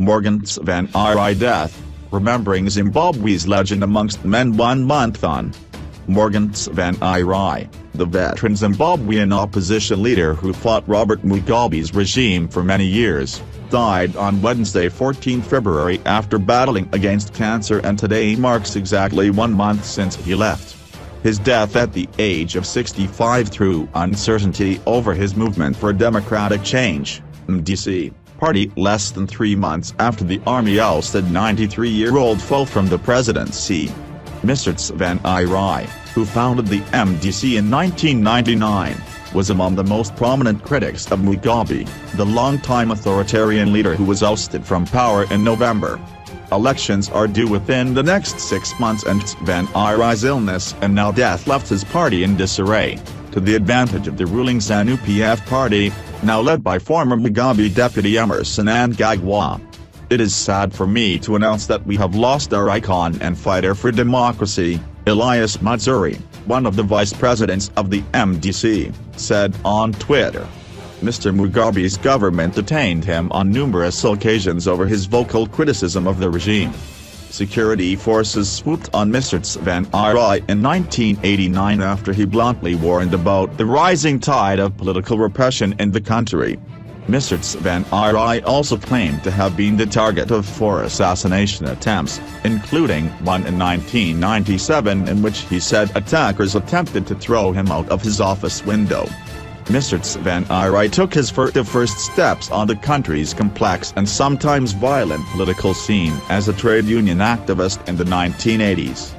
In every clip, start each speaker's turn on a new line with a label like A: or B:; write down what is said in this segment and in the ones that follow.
A: Tsvangirai Death, remembering Zimbabwe's legend amongst men 1 month on. Tsvangirai, the veteran Zimbabwean opposition leader who fought Robert Mugabe's regime for many years, died on Wednesday 14 February after battling against cancer, and today marks exactly 1 month since he left. His death at the age of 65 threw uncertainty over his movement for democratic change, MDC, party less than 3 months after the army ousted 93-year-old foe from the presidency. Mr. Tsvangirai, who founded the MDC in 1999, was among the most prominent critics of Mugabe, the longtime authoritarian leader who was ousted from power in November. Elections are due within the next 6 months, and Tsvangirai's illness and now death left his party in disarray, to the advantage of the ruling ZANU-PF party, now led by former Mugabe deputy Emmerson Mnangagwa. It is sad for me to announce that we have lost our icon and fighter for democracy, Elias Matsuri, one of the vice presidents of the MDC, said on Twitter. Mr. Mugabe's government detained him on numerous occasions over his vocal criticism of the regime. Security forces swooped on Mr. Tsvangirai in 1989 after he bluntly warned about the rising tide of political repression in the country. Mr. Tsvangirai also claimed to have been the target of 4 assassination attempts, including one in 1997 in which he said attackers attempted to throw him out of his office window. Mr. Tsvangirai took his first steps on the country's complex and sometimes violent political scene as a trade union activist in the 1980s.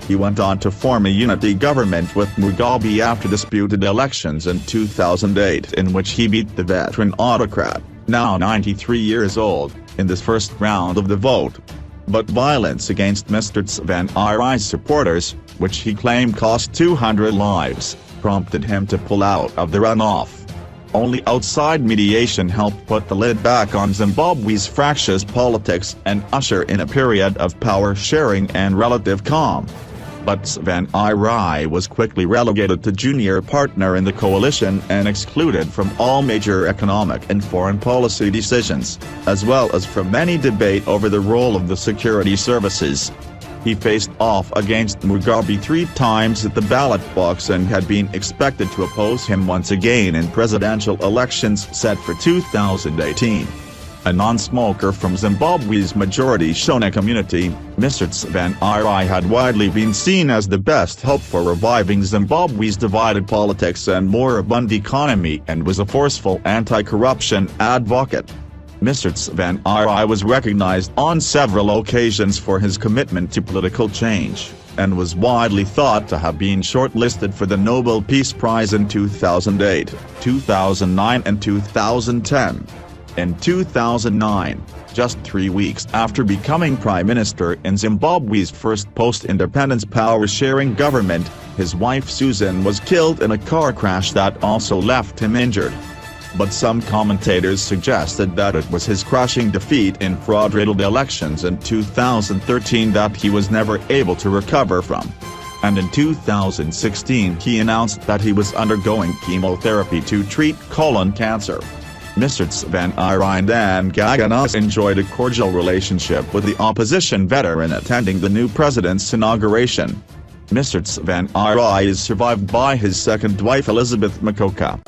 A: He went on to form a unity government with Mugabe after disputed elections in 2008 in which he beat the veteran autocrat, now 93 years old, in the first round of the vote. But violence against Mr. Tsvangirai's supporters, which he claimed cost 200 lives, prompted him to pull out of the runoff. Only outside mediation helped put the lid back on Zimbabwe's fractious politics and usher in a period of power sharing and relative calm. But Tsvangirai was quickly relegated to junior partner in the coalition and excluded from all major economic and foreign policy decisions, as well as from any debate over the role of the security services. He faced off against Mugabe 3 times at the ballot box and had been expected to oppose him once again in presidential elections set for 2018. A non-smoker from Zimbabwe's majority Shona community, Mr. Tsvangirai had widely been seen as the best hope for reviving Zimbabwe's divided politics and moribund economy, and was a forceful anti-corruption advocate. Mr. Tsvangirai was recognized on several occasions for his commitment to political change, and was widely thought to have been shortlisted for the Nobel Peace Prize in 2008, 2009 and 2010. In 2009, just 3 weeks after becoming prime minister in Zimbabwe's first post-independence power-sharing government, his wife Susan was killed in a car crash that also left him injured. But some commentators suggested that it was his crushing defeat in fraud-riddled elections in 2013 that he was never able to recover from. And in 2016 he announced that he was undergoing chemotherapy to treat colon cancer. Mr. Tsvangirai Mnangagwa enjoyed a cordial relationship with the opposition veteran attending the new president's inauguration. Mr. Tsvangirai is survived by his second wife Elizabeth Makoka.